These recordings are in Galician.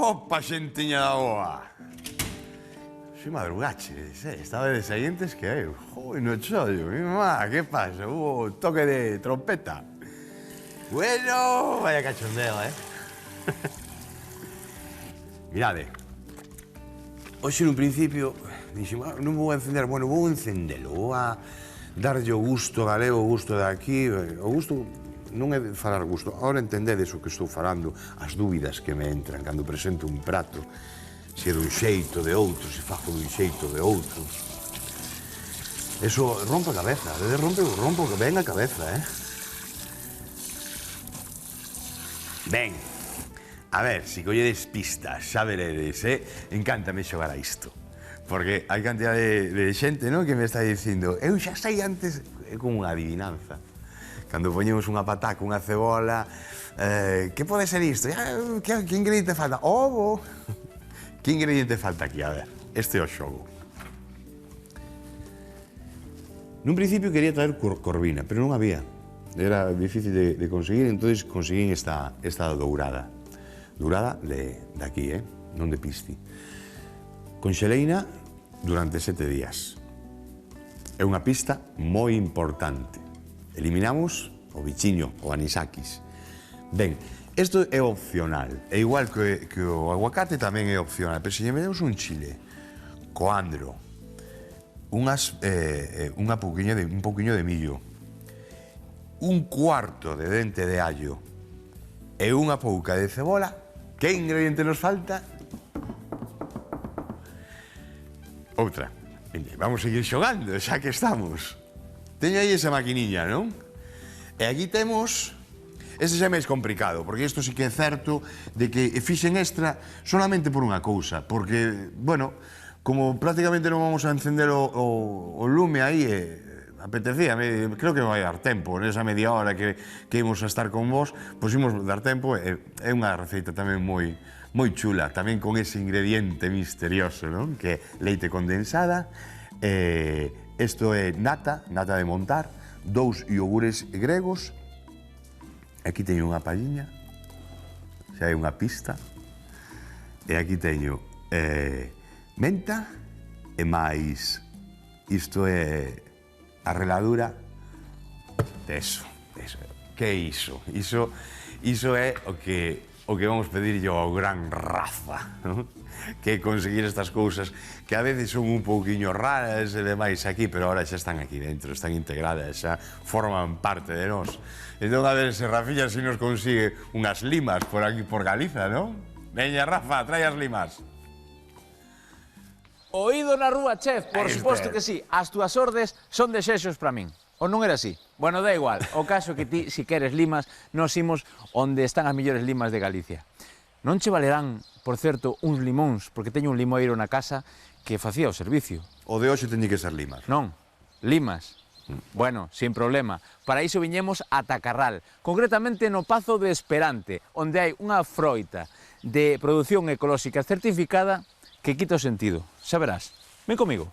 Opa, xentiña da boa. Si madrugaches, estaba de salientes que eu. Joi, no chollo, mi mamá, que pasa? Hubo toque de trompeta. Bueno, vaya cachondeo, Mirade, hoxe nun principio dixen, non vou encender, bueno, vou encendelo, vou a darlle o gusto galego, o gusto de aquí, o gusto non é de falar gusto, agora entendedes o que estou falando, as dúbidas que me entran cando presento un prato, se é dun xeito de outro, se fago dun xeito de outro. Eso rompe a cabeza, rompo ben a cabeza, Ben, a ver, se colledes pistas, xa veredes, encántame xogar a isto. Porque hai cantidad de xente, non, que me está dicindo eu xa sei antes, é como unha adivinanza. Cando poñemos unha pataca, unha cebola, que pode ser isto? Que ingrediente falta? Ovo! Que ingrediente falta aquí? A ver, este é o xogo. Nun principio quería traer corvina, pero non había. Era difícil de conseguir, entonces conseguín esta dourada. Dourada de aquí, non de pisti. Conxeleina durante 7 días. É unha pista moi importante. Eliminamos o bichiño, o anisakis. Ben, isto é opcional. É igual que o aguacate tamén é opcional, pero se lle metemos un chile, coandro, un pouquiño de millo, un cuarto de dente de allo e unha pouca de cebola, que ingrediente nos falta? Outra. Vamos seguir xogando, xa que estamos. Teño aí esa maquiniña, non? E aquí temos... Este xa é máis complicado, porque isto sí que é certo de que fixen extra solamente por unha cousa, porque, bueno, como prácticamente non vamos a encender o lume aí, apetecía, creo que vai dar tempo, nesa media hora que imos a estar con vos, pois imos dar tempo, é unha receita tamén moi chula, tamén con ese ingrediente misterioso, non? Que é leite condensada, isto é nata de montar, 2 iogures gregos, aquí teño unha palliña, xa hai unha pista, e aquí teño menta e máis, isto é a reladura de eso. Que é iso? Iso é o que vamos pedirlle ao gran Rafa, non? Que conseguir estas cousas que a veces son un pouquiño raras e demais aquí, pero ahora xa están aquí dentro, están integradas, xa forman parte de nós. Entón, a ver se Rafiña si nos consigue unhas limas por aquí, por Galiza, non? Veña, Rafa, trae as limas. Oído na rúa, chef, por suposto que sí. As túas ordes son desexos para min. Ou non era así? Bueno, da igual. O caso que ti, si queres limas, nos imos onde están as mellores limas de Galicia. Non che valerán, por certo, uns limóns, porque teño un limoeiro na casa que facía o servicio. O de hoxe teñe que ser limas. Non, limas. Bueno, sin problema. Para iso viñemos a Tacarral, concretamente no Pazo de Esperante, onde hai unha froita de produción ecolóxica certificada que quita o sentido. Xa verás. Ven comigo.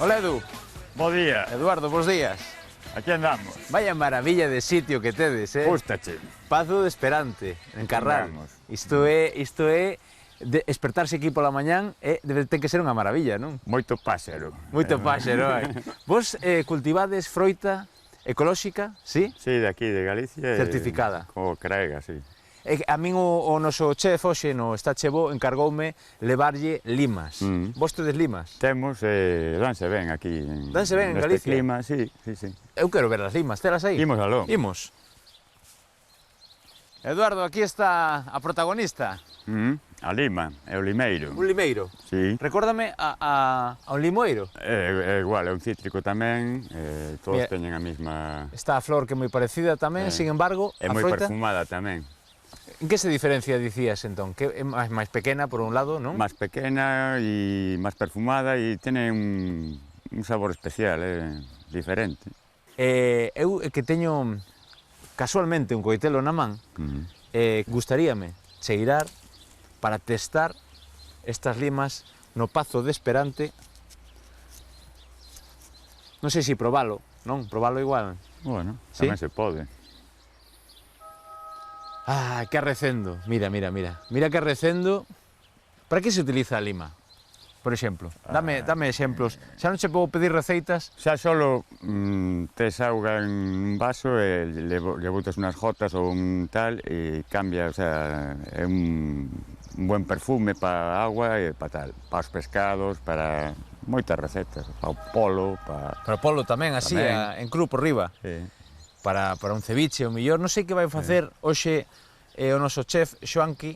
Hola, Edu. Bo día. Eduardo, bons días. Aquí andamos. Vaya maravilla de sitio que tedes, Gústache. Pazo de Esperante, en Carral. Isto é despertarse aquí pola mañán, ten que ser unha maravilla, non? Moito páxaro. Moito páxaro, Vos cultivades froita ecolóxica, sí? Sí, de aquí, de Galicia. Certificada. Co Craiga, sí. A min o noso chef hoxe no Está Chevo encargoume levarlle limas. Vos tedes limas? Temos, danse ben aquí. Danse ben en Galicia? Neste clima, sí. Eu quero ver as limas, telas aí? Imos aló. Imos. Eduardo, aquí está a protagonista. A lima, é o limeiro. Un limeiro. Sí. Recórdame a un limoeiro. É igual, é un cítrico tamén, todos teñen a mesma... Está a flor que é moi parecida tamén, sin embargo, é a moi froita... perfumada tamén. En que se diferencia, dicías, entón? Que é máis pequena, por un lado, non? Más pequena e máis perfumada e tiene un sabor especial, diferente. Eu que teño casualmente un coitelo na man, gustaríame cheirar para testar estas limas no Pazo de Esperante. Non sei se probalo, non? Probalo igual. Bueno, Sí? tamén se pode. Ah, que arrecendo. Mira, mira, mira. Mira que arrecendo. Para que se utiliza a lima? Por exemplo, dame exemplos. Xa non che podo pedir receitas. Xa solo tes auga en un vaso e le botas unhas gotas ou un tal e cambia, o sea, é un buen perfume para a agua e para tal, para os pescados, para moitas recetas, para o polo, para... Para o polo tamén, así, Tamén. en cru por riba. Sí. Para un ceviche, o millor. Non sei que vai facer hoxe o noso chef Xoanqui.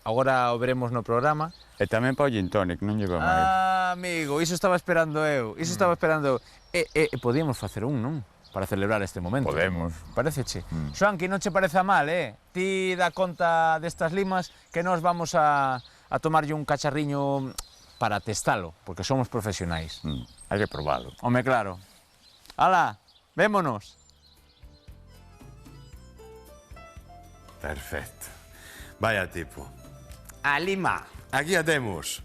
Agora o veremos no programa. E tamén para o gin tonic, non lleva máis. Ah, amigo, iso estaba esperando eu. Iso estaba esperando eu. Podíamos facer un, non? Para celebrar este momento. Podemos. Pareceche? Xoanqui, non che pareza mal, Ti dá conta destas limas que nós vamos a tomarlle un cacharriño para testalo, porque somos profesionais. Hai que probalo. Home, claro. Ala, vémonos. Perfecto. Vaya tipo. A lima. Aquí a temos.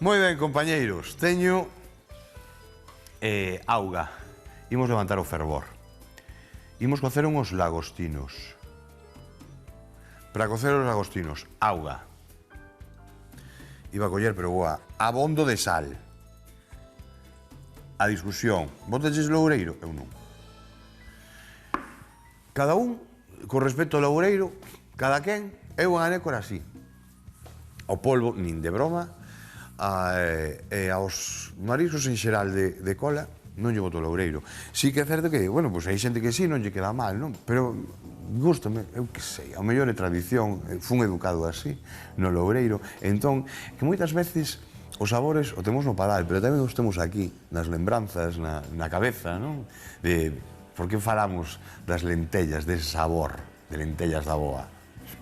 Moi ben, compañeiros. Teño auga. Imos levantar o fervor. Imos cocer uns lagostinos. Para cocer os lagostinos, auga. Iba a coller, pero boa, abondo de sal. A discusión, botaches loureiro? Eu non. Cada un, con respecto ao loureiro, cada quen, eu en anécora así. O polvo, nin de broma, e aos mariscos en xeral de cola, non lle boto loureiro. Si que é certo que, bueno, pois hai xente que sí, non lle queda mal, non? Pero gústame, eu que sei, ao mellor é tradición, fun educado así, no loureiro. Entón, que moitas veces os sabores o temos no padal, pero tamén os temos aquí, nas lembranzas, na cabeza, non? De por que falamos das lentellas, dese sabor de lentellas da boa.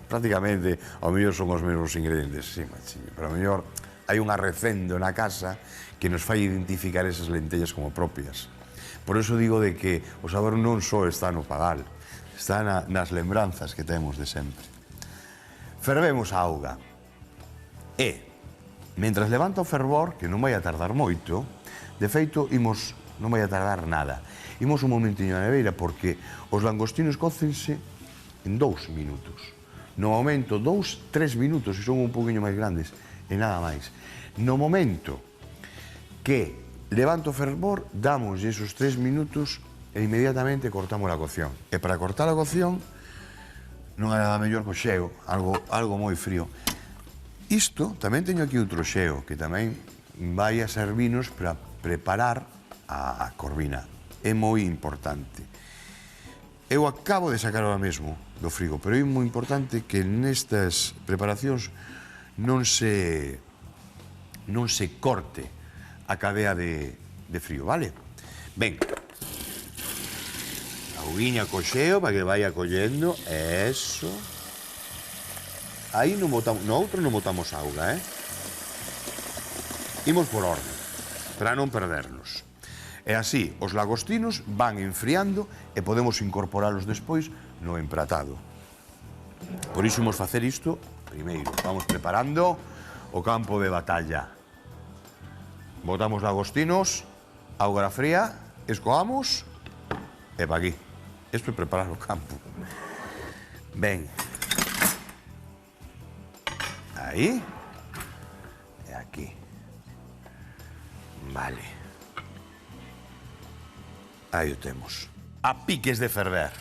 Prácticamente, ao mellor son os mesmos ingredientes, sí, machiño, pero ao mellor hai un arrecendo na casa que nos fai identificar esas lentellas como propias. Por eso digo de que o sabor non só está no pagal, está nas lembranzas que temos de sempre. Fervemos a auga e, mentras levanta o fervor, que non vai a tardar moito, de feito, non vai a tardar nada. Imos un momentiño na neveira porque os langostinos cócense en 2 minutos. No momento, 2-3 minutos, se son un poquinho máis grandes, e nada máis. No momento que levanta o fervor, damos esos 3 minutos e inmediatamente cortamos a cocción. E para cortar a cocción, non hai nada mellor co xeo, algo moi frío. Isto, tamén teño aquí outro xeo, que tamén vai a servirnos para preparar a corvina. É moi importante. Eu acabo de sacar ahora mesmo do frigo, pero é moi importante que nestas preparacións non se corte a cadea de frío, vale? Ben, auguiña co xeo para que vaya collendo, eso. Aí non botamos, no outro non botamos auga, Imos por orden, para non perdernos. E así, os lagostinos van enfriando e podemos incorporalos despois no empratado. Por iso imos facer isto primeiro. Vamos preparando o campo de batalla. Botamos lagostinos, auga fría, escoamos e pa aquí. Isto é preparar o campo. Ben. Aí. E aquí. Vale. Aí o temos. A piques de ferver.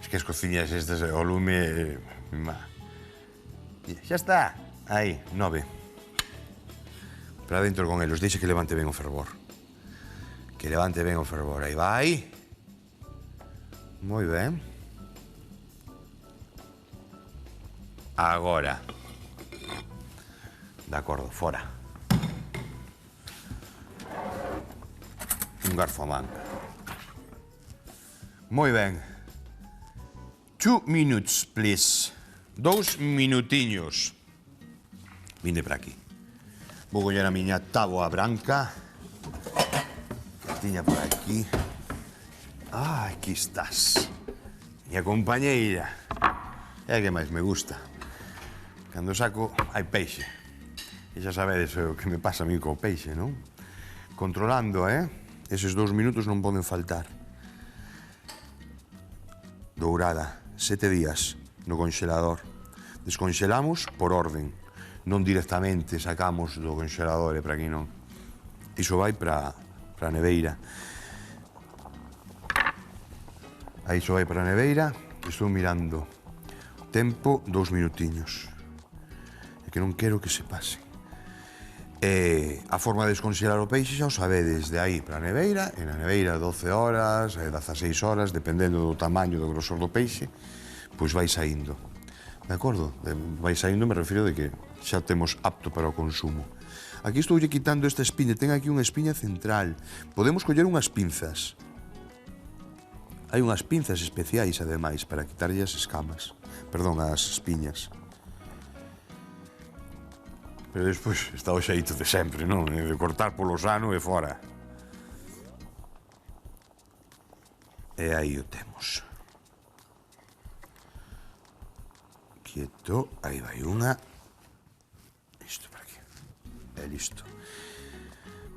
Es que as cociñas estas, o lume... Xa está. Aí, 9. Para dentro con eles. Deixe que levante ben o fervor. Que levante ben o fervor. Aí vai. Moi ben. Agora. De acordo, fora. Un garfo a manga. Moi ben. 2 minutes, please. 2 minutiños. Vinde para aquí. Vou coller a miña táboa branca. Que tiña por aquí. Ah, aquí estás. Miña compañeira. É a que máis me gusta. Cando saco, hai peixe. E xa sabedes o que me pasa a mí co peixe, non? Controlando, Eses 2 minutos non poden faltar. Dourada, 7 días no congelador. Descongelamos por orden. Non directamente sacamos do congelador, para aquí non. Iso vai para a neveira. Aí iso vai para a neveira. Estou mirando. Tempo, 2 minutiños. É que non quero que se pase. A forma de descongelar o peixe xa o sabedes, de aí para a neveira, e na neveira 12 horas, 16 horas, dependendo do tamaño, do grosor do peixe, pois vai saindo. De acordo? Vai saindo, me refiro de que xa temos apto para o consumo. Aquí estou quitando esta espiña, ten aquí unha espiña central. Podemos coller unhas pinzas. Hai unhas pinzas especiais, ademais, para quitarlle as escamas. Perdón, as espiñas. Pero despois está o xeito de sempre, non? De cortar polo sano e fora. E aí o temos. Quieto, aí vai unha. Isto por aquí. E listo.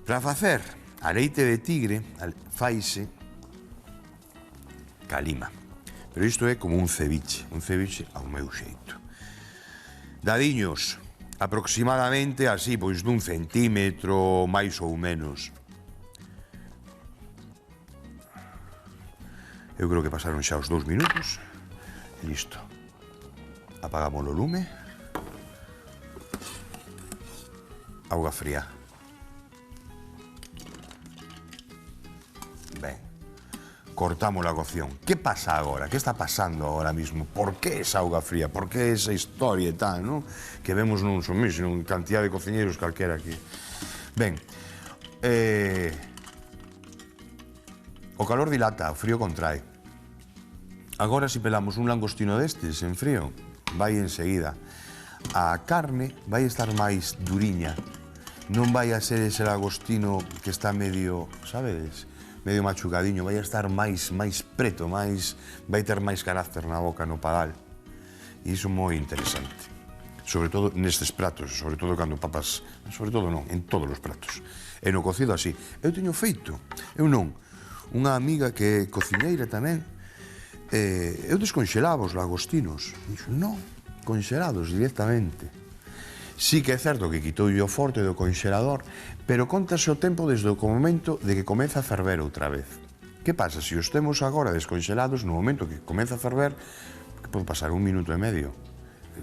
Para facer a leite de tigre, faise calima. Pero isto é como un ceviche ao meu xeito. Dadiños, aproximadamente así, pois dun centímetro, máis ou menos. Eu creo que pasaron xa os 2 minutos. Listo. Apagamos o lume. Auga fría. Ben. Cortamos la cocción. ¿Qué pasa ahora? ¿Qué está pasando ahora mismo? ¿Por qué esa auga fría? ¿Por qué esa historia e tal, non? Que vemos nun sumiso, nun cantidad de cociñeiros calquera aquí. Ben, o calor dilata, o frío contrae. Agora, se pelamos un langostino destes en frío, vai enseguida. A carne vai estar máis duriña. Non vai a ser ese langostino que está medio, sabedes, medio machucadiño, vai a estar máis preto, vai ter máis carácter na boca, no padal. E iso é moi interesante. Sobre todo nestes pratos, sobre todo cando papas, sobre todo non, en todos os pratos. E no cocido así. Eu teño feito, eu non, unha amiga que é cociñeira tamén, eu desconxelaba os lagostinos. Dixo, non, conxelados directamente. Sí que é certo que quitou o forte do conxelador, pero contase o tempo desde o momento de que comeza a ferver outra vez. Que pasa? Se os temos agora desconxelados, no momento que comeza a ferver, que pode pasar 1 minuto e medio,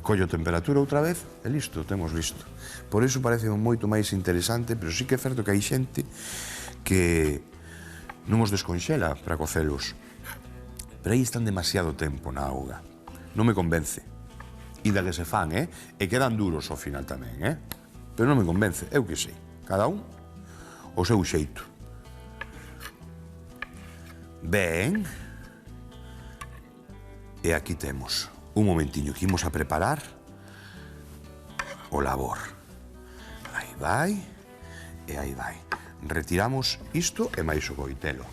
collo temperatura outra vez e listo, temos listo. Por iso parece moito máis interesante, pero sí que é certo que hai xente que non os desconxela para cocelos. Pero aí están demasiado tempo na auga. Non me convence. E da que se fan, e quedan duros ao final tamén, pero non me convence, eu que sei, cada un o seu xeito. Ben, e aquí temos un momentiño que imos a preparar o labor. Aí vai, e aí vai. Retiramos isto e máis o coitelo.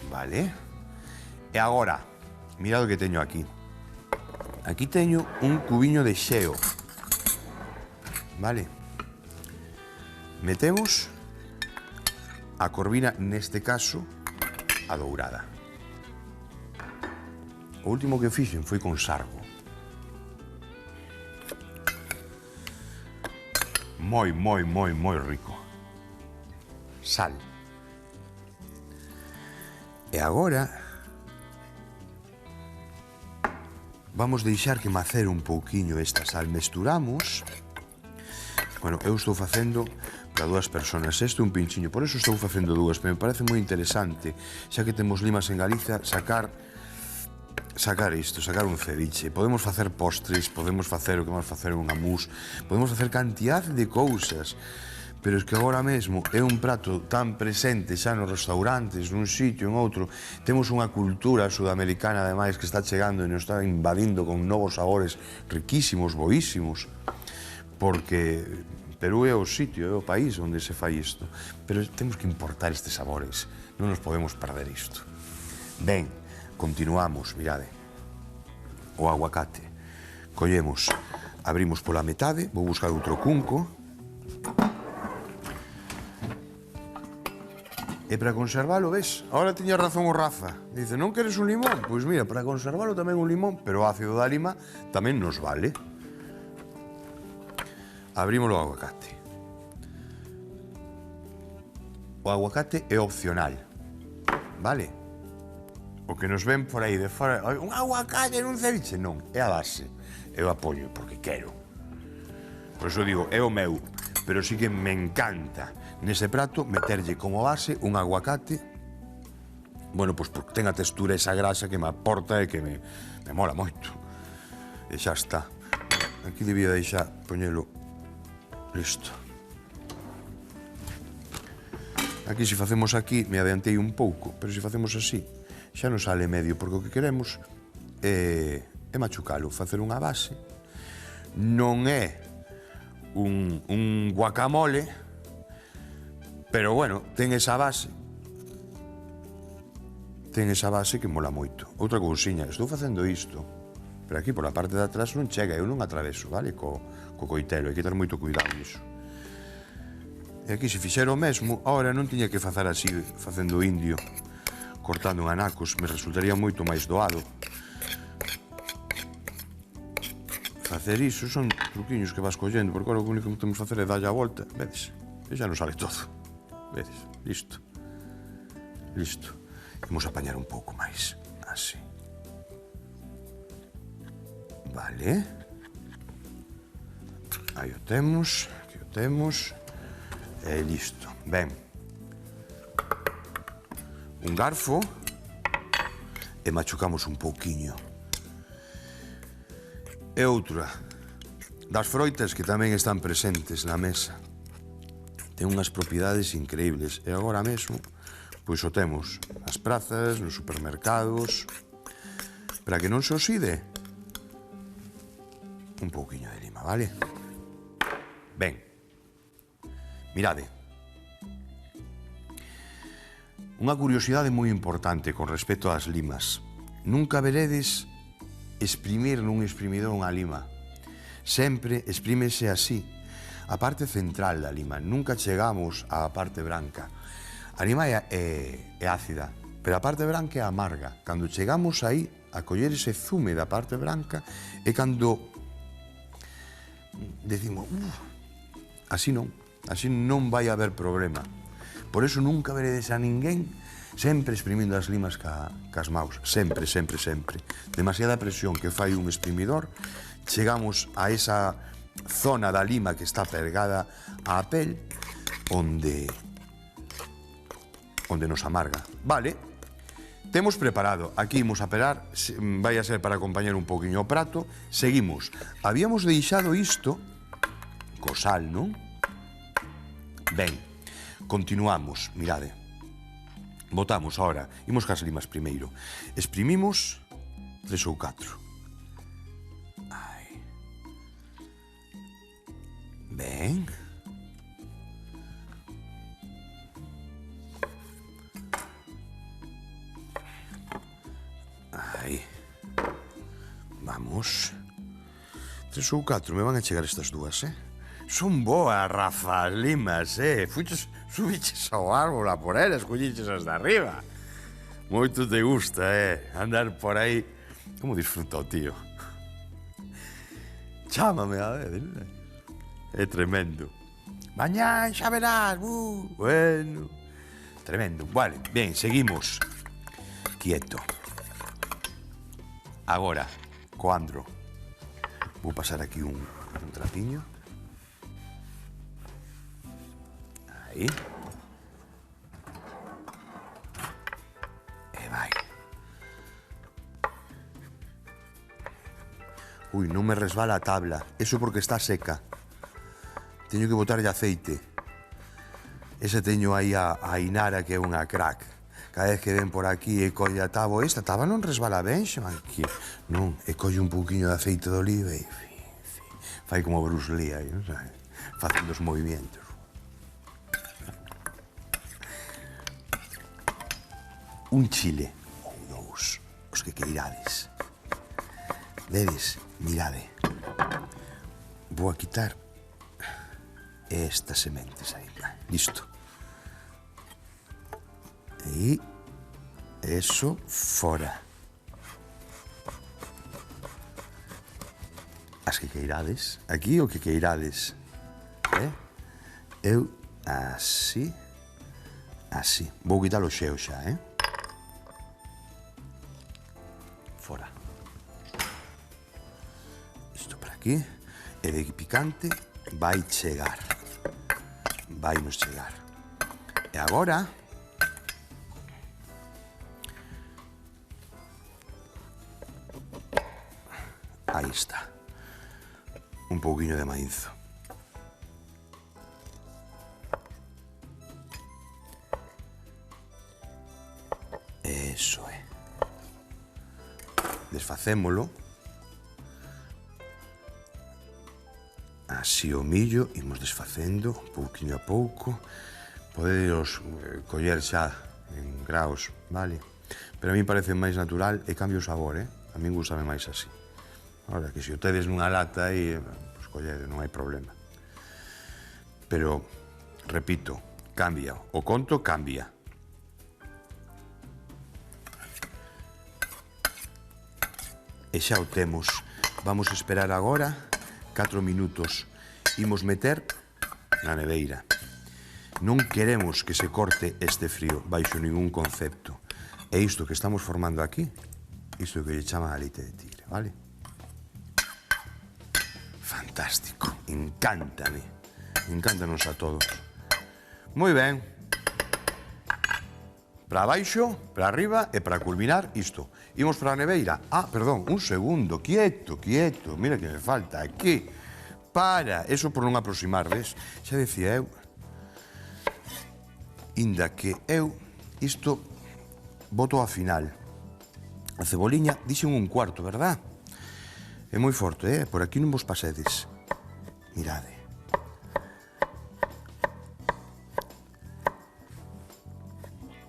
Vale? E agora, mirad o que teño aquí. Aquí teño un cubiño de xeo. Vale? Metemos a corvina, neste caso, a dourada. O último que fixen foi con sargo. Moi rico. Sal. E agora vamos deixar que macere un pouquiño esta sal. Mesturamos. Bueno, eu estou facendo para 2 personas. Este é un pinchiño, por eso estou facendo 2, pero me parece moi interesante, xa que temos limas en Galicia, sacar isto, sacar un ceviche. Podemos facer postres, podemos facer o que vamos facer unha mousse, podemos facer cantidad de cousas. pero es que agora mesmo é un prato tan presente xa nos restaurantes, nun sitio, en outro. Temos unha cultura sudamericana, ademais, que está chegando e nos está invadindo con novos sabores riquísimos, boísimos, porque Perú é o sitio, é o país onde se fai isto. Pero temos que importar estes sabores, non nos podemos perder isto. Ben, continuamos, mirade. O aguacate. Collemos, abrimos pola metade, vou buscar outro cunco. E para conservalo, ves? Ahora tiña razón o Rafa. Dice, non queres un limón? Pois mira, para conservalo tamén un limón, pero o ácido da lima tamén nos vale. Abrimos o aguacate. O aguacate é opcional, vale? O que nos ven por aí de fora, un aguacate nun ceviche, non, é a base. Eu apoio porque quero. Por iso digo, é o meu, pero sí que me encanta nese prato meterlle como base un aguacate, bueno, pois porque ten a textura esa grasa que me aporta e que me mola moito. E xa está. Aquí debía deixar poñelo listo. Aquí, se facemos aquí, me adiantei un pouco, pero se facemos así, xa non sale medio, porque o que queremos é machucalo, facer unha base. Non é un guacamole, pero bueno, ten esa base que mola moito. Outra cousiña, estou facendo isto, pero aquí pola parte de atrás non chega, eu non atraveso, vale, co coitelo, hai que ter moito cuidado niso. E aquí, se fixera o mesmo, ahora non tiña que facer así, facendo indio, cortando en anacos, me resultaría moito máis doado. Facer iso son truquiños que vas collendo, porque agora o único que temos que facer é dalle a volta, vedes, e xa non sale todo. Vedes, listo. Listo. Vamos a apañar un pouco máis, así. Vale. Aí o temos, aquí o temos. E listo. Ben. Un garfo e machucamos un pouquiño. E outra das froitas que tamén están presentes na mesa. Ten unhas propiedades increíbles e agora mesmo pois o temos nas prazas, nos supermercados, para que non se oxide un pouquiño de lima, vale? Ben, mirade. Unha curiosidade moi importante con respecto ás limas. Nunca veredes exprimir nun exprimidor unha lima. Sempre exprímese así, a parte central da lima. Nunca chegamos á parte branca. A lima é ácida, pero a parte branca é amarga. Cando chegamos aí a coller ese zume da parte branca é cando decimos, así non vai haber problema. Por eso nunca veredes a ninguén sempre exprimindo as limas cas maus. Sempre, sempre, sempre. Demasiada presión que fai un exprimidor, chegamos a esa zona da lima que está pegada á pel, onde nos amarga. Vale, temos preparado. Aquí imos a perar, vai a ser para acompañar un poquinho o prato. Seguimos. Habíamos deixado isto co sal, non? Ben, continuamos, mirade. Botamos ahora, imos cas limas primeiro. Exprimimos 3 ou 4. Aí. Ben. Aí. Vamos. 3 ou 4, me van a chegar estas dúas, Son boas, Rafa, as limas, subiches ao árbol a por elas, colliches as de arriba. Moito te gusta, andar por aí. Como disfruta o tío. Chámame, a ver. É tremendo. Mañán xa verás, bueno. Tremendo. Vale, ben, seguimos. Quieto. Agora, coandro. Vou pasar aquí un trapiño. Aí. E vai. Ui, non me resbala a tabla. Eso porque está seca. Teño que botarlle aceite. Ese teño aí a Ainara, que é unha crack. Cada vez que ven por aquí e colle a táboa, esta táboa non resbala ben, xa aquí. Non, e colle un pouquiño de aceite de oliva e fai como Bruce Lee aí, non sabe? Facendo os movimentos. Un chile ou dous, os que queirades. Vedes, mirade. Vou a quitar estas sementes aí. Listo. E eso fora. As que queirades. Aquí o que queirades. Eu así. Así. Vou quitar o xeo xa, Fora. Isto para aquí. E de picante vai chegar. Vai nos chegar. E agora... Aí está. Un pouquiño de maízo. Eso é. Desfacémolo. Así o millo, imos desfacendo pouquiño a pouco. Poderos coller xa en graos, vale? Pero a mí parece máis natural e cambia o sabor, A mí gustame máis así. Ahora, que se o tedes nunha lata aí, pois collede, non hai problema. Pero, repito, cambia. O conto cambia. E xa o temos. Vamos esperar agora 4 minutos. Imos meter na neveira. Non queremos que se corte este frío baixo ningún concepto. E isto que estamos formando aquí, isto que lle chama a leite de tigre, vale? Fantástico, encántame. Encántanos a todos. Moi ben. Para abaixo, para arriba e para culminar isto. Imos para a neveira. Ah, perdón, un segundo, quieto, quieto. Mira que me falta aquí. Para, eso por non aproximar, ves? Xa decía eu. Inda que eu, isto, boto a final. A ceboliña, dixen un cuarto, verdad? É moi forte, Por aquí non vos pasedes. Mirade.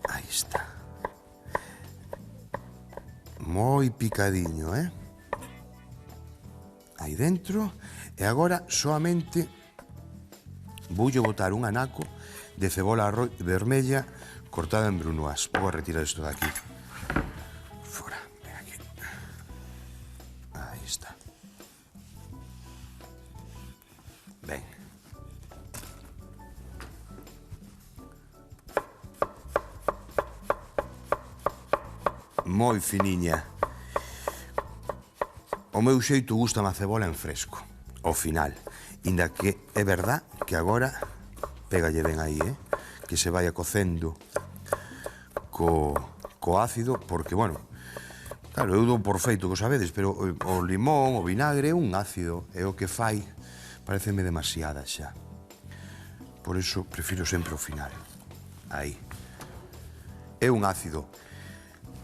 Aí está. Moi picadiño, Aí dentro. E agora, soamente, voulle botar un anaco de cebola vermella cortada en brunoise. Vou a retirar isto de aquí. Fora, ven aquí. Aí está. Ben. Moi finiña. O meu xeito gusta a cebola en fresco, ao final. Inda que é verdad que agora pégalle ben aí, que se vaya cocendo co ácido, porque, bueno, claro, eu dou por feito que o sabedes, pero o limón, o vinagre é un ácido, é o que fai, pareceme demasiada xa. Por iso prefiro sempre o final. Aí. É un ácido.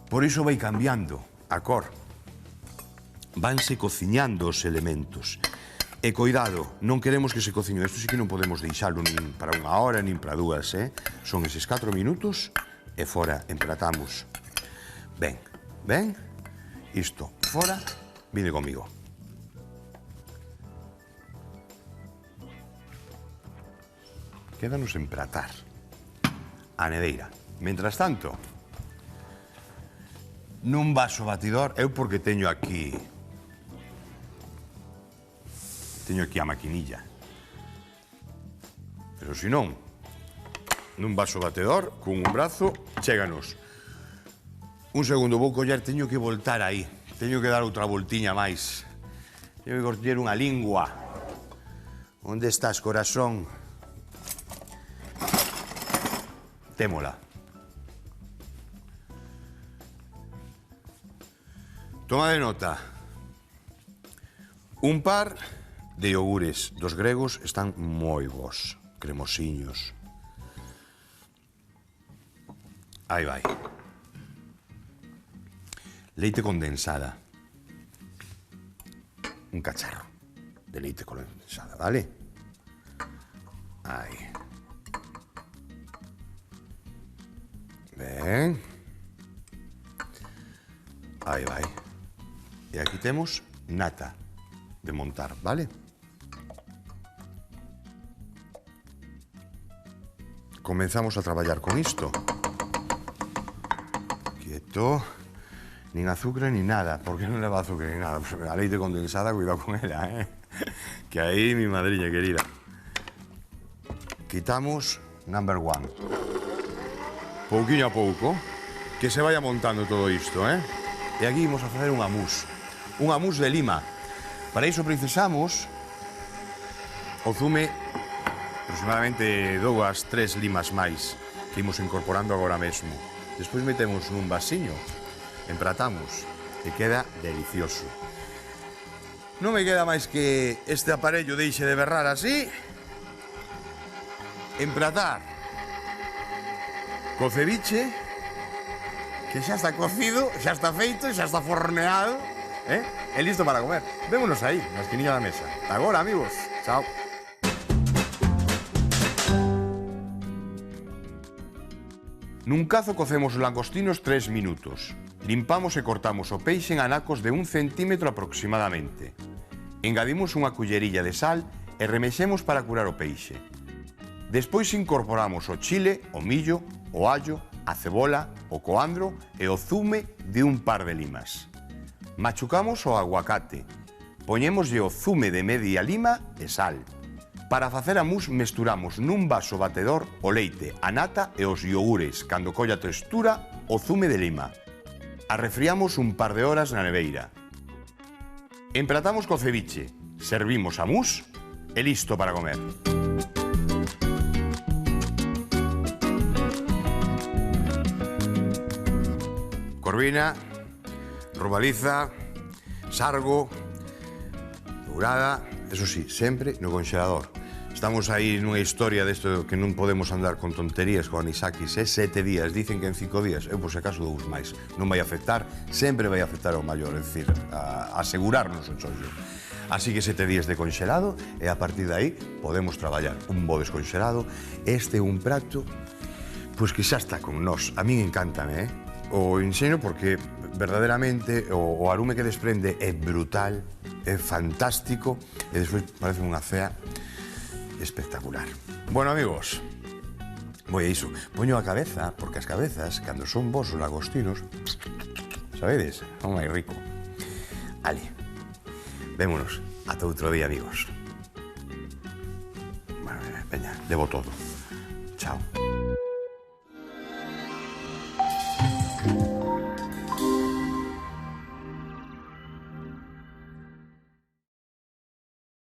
Por iso vai cambiando a cor. Vanse cociñando os elementos. E coidado, non queremos que se cociño. Isto sí que non podemos deixalo nin para unha hora, nin para dúas, Son eses 4 minutos e fora, empratamos. Ben, ben, isto, fora, vine comigo. Quédanos empratar. A neveira. Mentras tanto, nun vaso batidor, eu porque teño aquí a maquinilla. Pero se non, nun vaso batedor, cun un brazo, chéganos. Un segundo, vou coller, teño que voltar aí. Teño que dar outra voltiña máis. Teño que coller unha lingua. Onde estás, corazón? Témola. Toma de nota. Un par de iogures dos gregos están moi bons, cremosiños. Aí vai. Leite condensada. Un cacharro de leite condensada, vale? Aí. Ben. Aí vai. E aquí temos nata de montar, vale? Comenzamos a traballar con isto. Quieto. Nin azúcar ni nada, porque non leva azúcar ni nada. Pues a leite condensada, cuidado con ela, ¿eh? Que aí, mi madriña querida. Quitamos number one. Pouquiño a pouco, que se vaya montando todo isto, ¿eh? E aquí imos a facer un amús de lima. Para iso precisamos o zume aproximadamente 2-3 limas máis que imos incorporando agora mesmo. Despois metemos nun vasiño, empratamos e queda delicioso. Non me queda máis que este aparello deixe de berrar así, empratar co ceviche, que xa está cocido, xa está feito, xa está forneado, e listo para comer. Vémonos aí, na esquinilla da mesa. Ata agora, amigos. Chao. Nun cazo cocemos os langostinos 3 minutos. Limpamos e cortamos o peixe en anacos de 1 centímetro aproximadamente. Engadimos unha cullerilla de sal e remexemos para curar o peixe. Despois incorporamos o chile, o millo, o allo, a cebola, o coandro e o zume de un par de limas. Machucamos o aguacate. Poñémoslle o zume de media lima e sal. Para facer a mousse mesturamos nun vaso batedor o leite, a nata e os iogures, cando colla textura o zume de lima. Arrefriamos un par de horas na neveira. Empratamos co ceviche, servimos a mousse e listo para comer. Corvina, robaliza, sargo, dourada, eso sí, sempre no conxelador. Estamos aí nunha historia desto que non podemos andar con tonterías con anisakis, 7 días, dicen que en 5 días, eu por se acaso 2 máis. Non vai afectar, sempre vai afectar ao maior, é dicir, a asegurarnos o chollo. Así que 7 días de conxelado e a partir de aí podemos traballar un bo desconxelado. Este é un prato, pois que xa está con nós. A min encántame, O enxeño porque verdadeiramente o arume que desprende é brutal, é fantástico e despois parece unha cea espectacular. Bueno, amigos, voy a iso. Poño a cabeza, porque as cabezas, cando son vos os lagostinos, sabedes, son máis rico. Ali, vémonos ata outro día, amigos. Bueno, veña, levo todo. Chao.